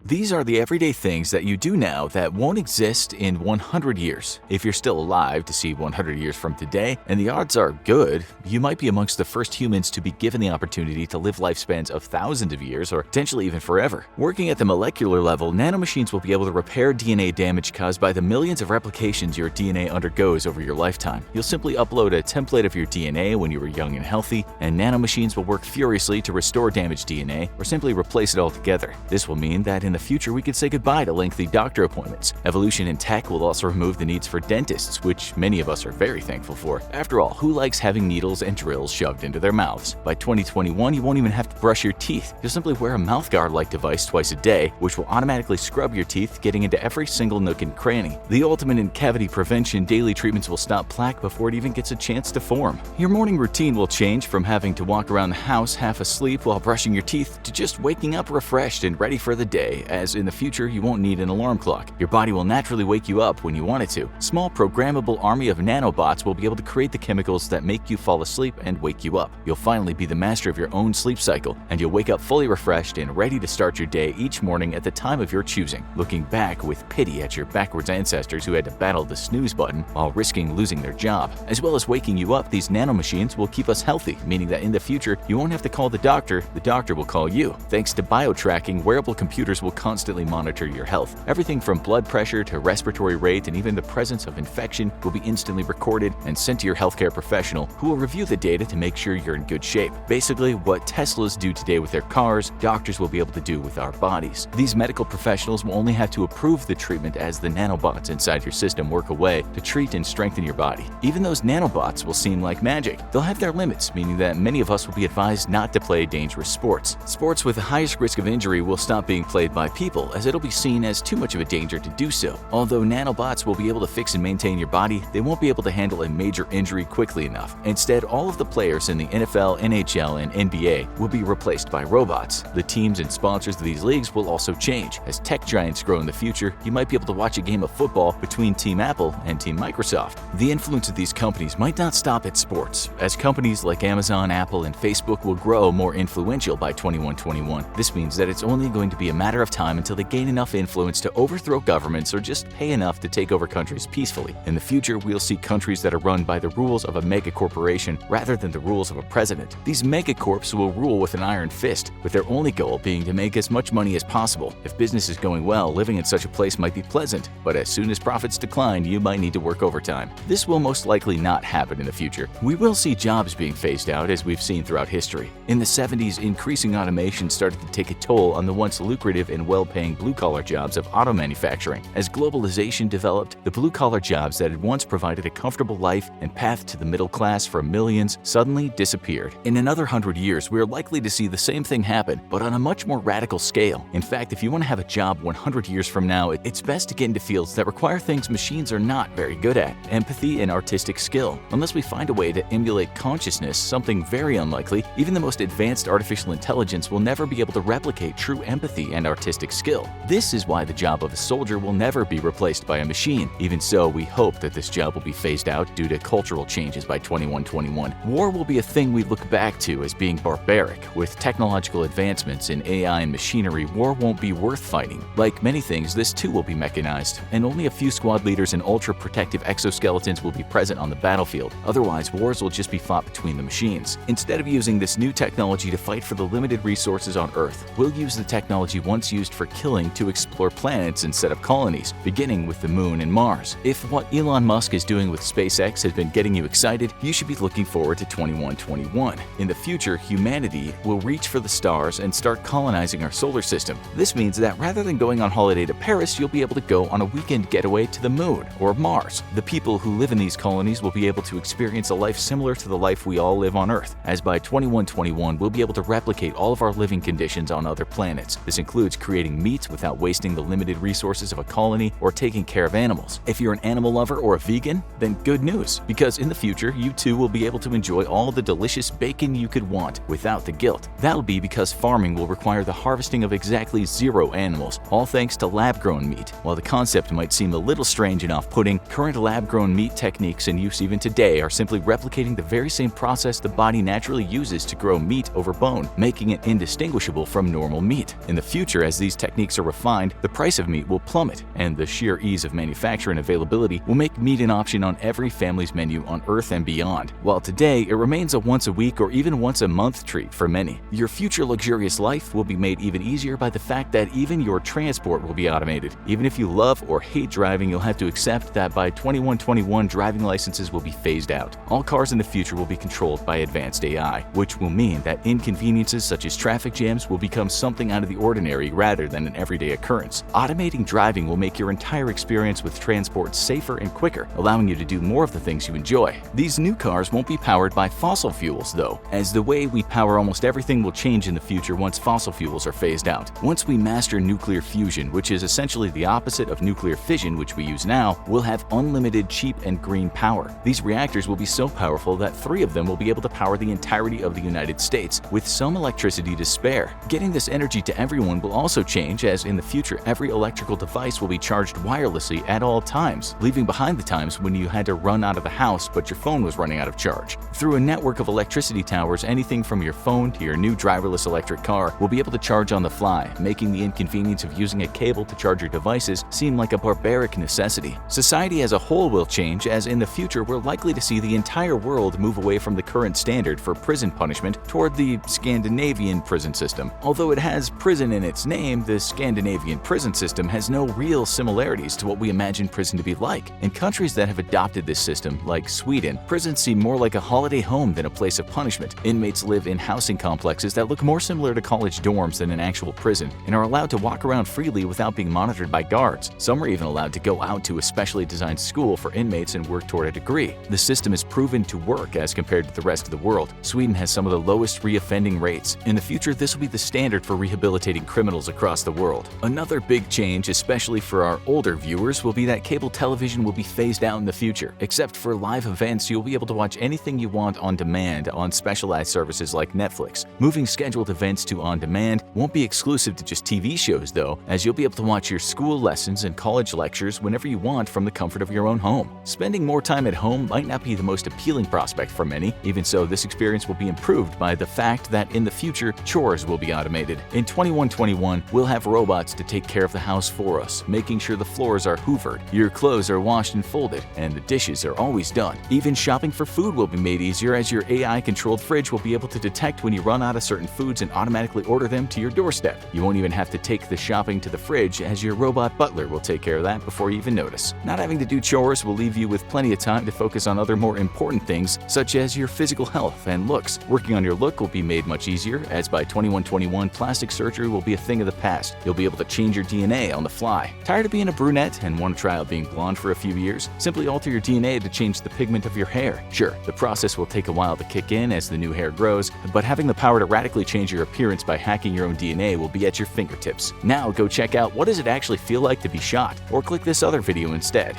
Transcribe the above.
These are the everyday things that you do now that won't exist in 100 years. If you're still alive to see 100 years from today, and the odds are good, you might be amongst the first humans to be given the opportunity to live lifespans of thousands of years or potentially even forever. Working at the molecular level, nanomachines will be able to repair DNA damage caused by the millions of replications your DNA undergoes over your lifetime. You'll simply upload a template of your DNA when you were young and healthy, and nanomachines will work furiously to restore damaged DNA or simply replace it altogether. This will mean that in the future we could say goodbye to lengthy doctor appointments. Evolution in tech will also remove the needs for dentists, which many of us are very thankful for. After all, who likes having needles and drills shoved into their mouths? By 2021, you won't even have to brush your teeth. You'll simply wear a mouthguard-like device twice a day, which will automatically scrub your teeth, getting into every single nook and cranny. The ultimate in cavity prevention, daily treatments will stop plaque before it even gets a chance to form. Your morning routine will change from having to walk around the house half asleep while brushing your teeth to just waking up refreshed and ready for the day, as in the future you won't need an alarm clock. Your body will naturally wake you up when you want it to. Small programmable army of nanobots will be able to create the chemicals that make you fall asleep and wake you up. You'll finally be the master of your own sleep cycle, and you'll wake up fully refreshed and ready to start your day each morning at the time of your choosing, looking back with pity at your backwards ancestors who had to battle the snooze button while risking losing their job. As well as waking you up, these nanomachines will keep us healthy, meaning that in the future you won't have to call the doctor will call you. Thanks to biotracking, wearable computers will constantly monitor your health. Everything from blood pressure to respiratory rate and even the presence of infection will be instantly recorded and sent to your healthcare professional, who will review the data to make sure you're in good shape. Basically, what Teslas do today with their cars, doctors will be able to do with our bodies. These medical professionals will only have to approve the treatment as the nanobots inside your system work away to treat and strengthen your body. Even those nanobots will seem like magic. They'll have their limits, meaning that many of us will be advised not to play dangerous sports. Sports with the highest risk of injury will stop being played by people, as it'll be seen as too much of a danger to do so. Although nanobots will be able to fix and maintain your body, they won't be able to handle a major injury quickly enough. Instead, all of the players in the NFL, NHL, and NBA will be replaced by robots. The teams and sponsors of these leagues will also change. As tech giants grow in the future, you might be able to watch a game of football between Team Apple and Team Microsoft. The influence of these companies might not stop at sports, as companies like Amazon, Apple, and Facebook will grow more influential by 2121. This means that it's only going to be a matter of time until they gain enough influence to overthrow governments or just pay enough to take over countries peacefully. In the future, we'll see countries that are run by the rules of a mega corporation rather than the rules of a president. These megacorps will rule with an iron fist, with their only goal being to make as much money as possible. If business is going well, living in such a place might be pleasant, but as soon as profits decline, you might need to work overtime. This will most likely not happen in the future. We will see jobs being phased out, as we've seen throughout history. In the 70s, increasing automation started to take a toll on the once lucrative and well-paying blue-collar jobs of auto manufacturing. As globalization developed, the blue-collar jobs that had once provided a comfortable life and path to the middle class for millions suddenly disappeared. In another 100 years, we are likely to see the same thing happen, but on a much more radical scale. In fact, if you want to have a job 100 years from now, it's best to get into fields that require things machines are not very good at: empathy and artistic skill. Unless we find a way to emulate consciousness, something very unlikely, even the most advanced artificial intelligence will never be able to replicate true empathy and artistic skill. This is why the job of a soldier will never be replaced by a machine. Even so, we hope that this job will be phased out due to cultural changes by 2121. War will be a thing we look back to as being barbaric. With technological advancements in AI and machinery, war won't be worth fighting. Like many things, this too will be mechanized, and only a few squad leaders and ultra-protective exoskeletons will be present on the battlefield. Otherwise, wars will just be fought between the machines. Instead of using this new technology to fight for the limited resources on Earth, we'll use the technology once used for killing to explore planets instead of colonies, beginning with the Moon and Mars. If what Elon Musk is doing with SpaceX has been getting you excited, you should be looking forward to 2121. In the future, humanity will reach for the stars and start colonizing our solar system. This means that rather than going on holiday to Paris, you'll be able to go on a weekend getaway to the Moon or Mars. The people who live in these colonies will be able to experience a life similar to the life we all live on Earth, as by 2121 we'll be able to replicate all of our living conditions on other planets. This includes creating meat without wasting the limited resources of a colony or taking care of animals. If you're an animal lover or a vegan, then good news, because in the future you too will be able to enjoy all the delicious bacon you could want without the guilt. That'll be because farming will require the harvesting of exactly 0 animals, all thanks to lab-grown meat. While the concept might seem a little strange and off-putting, current lab-grown meat techniques in use even today are simply replicating the very same process the body naturally uses to grow meat over bone, making it indistinguishable from normal meat. In the future, as As these techniques are refined, the price of meat will plummet, and the sheer ease of manufacture and availability will make meat an option on every family's menu on Earth and beyond. While today it remains a once-a-week or even once-a-month treat for many, your future luxurious life will be made even easier by the fact that even your transport will be automated. Even if you love or hate driving, you'll have to accept that by 2121, driving licenses will be phased out. All cars in the future will be controlled by advanced AI, which will mean that inconveniences such as traffic jams will become something out of the ordinary rather than an everyday occurrence. Automating driving will make your entire experience with transport safer and quicker, allowing you to do more of the things you enjoy. These new cars won't be powered by fossil fuels, though, as the way we power almost everything will change in the future once fossil fuels are phased out. Once we master nuclear fusion, which is essentially the opposite of nuclear fission, which we use now, we'll have unlimited cheap and green power. These reactors will be so powerful that 3 of them will be able to power the entirety of the United States, with some electricity to spare. Getting this energy to everyone will also change, as in the future every electrical device will be charged wirelessly at all times, leaving behind the times when you had to run out of the house but your phone was running out of charge. Through a network of electricity towers, anything from your phone to your new driverless electric car will be able to charge on the fly, making the inconvenience of using a cable to charge your devices seem like a barbaric necessity. Society as a whole will change, as in the future we're likely to see the entire world move away from the current standard for prison punishment toward the Scandinavian prison system. Although it has prison in its name, the Scandinavian prison system has no real similarities to what we imagine prison to be like. In countries that have adopted this system, like Sweden, prisons seem more like a holiday home than a place of punishment. Inmates live in housing complexes that look more similar to college dorms than an actual prison, and are allowed to walk around freely without being monitored by guards. Some are even allowed to go out to a specially designed school for inmates and work toward a degree. The system is proven to work as compared to the rest of the world. Sweden has some of the lowest reoffending rates. In the future, this will be the standard for rehabilitating criminals across the world. Another big change, especially for our older viewers, will be that cable television will be phased out in the future. Except for live events, you'll be able to watch anything you want on demand on specialized services like Netflix. Moving scheduled events to on demand won't be exclusive to just TV shows, though, as you'll be able to watch your school lessons and college lectures whenever you want from the comfort of your own home. Spending more time at home might not be the most appealing prospect for many. Even so, this experience will be improved by the fact that in the future, chores will be automated. In 2121, we'll have robots to take care of the house for us, making sure the floors are hoovered, your clothes are washed and folded, and the dishes are always done. Even shopping for food will be made easier, as your AI-controlled fridge will be able to detect when you run out of certain foods and automatically order them to your doorstep. You won't even have to take the shopping to the fridge, as your robot butler will take care of that before you even notice. Not having to do chores will leave you with plenty of time to focus on other more important things, such as your physical health and looks. Working on your look will be made much easier, as by 2121, plastic surgery will be a thing of the past. You'll be able to change your DNA on the fly. Tired of being a brunette and want to try out being blonde for a few years? Simply alter your DNA to change the pigment of your hair. Sure, the process will take a while to kick in as the new hair grows, but having the power to radically change your appearance by hacking your own DNA will be at your fingertips. Now go check out what does it actually feel like to be shot, or click this other video instead.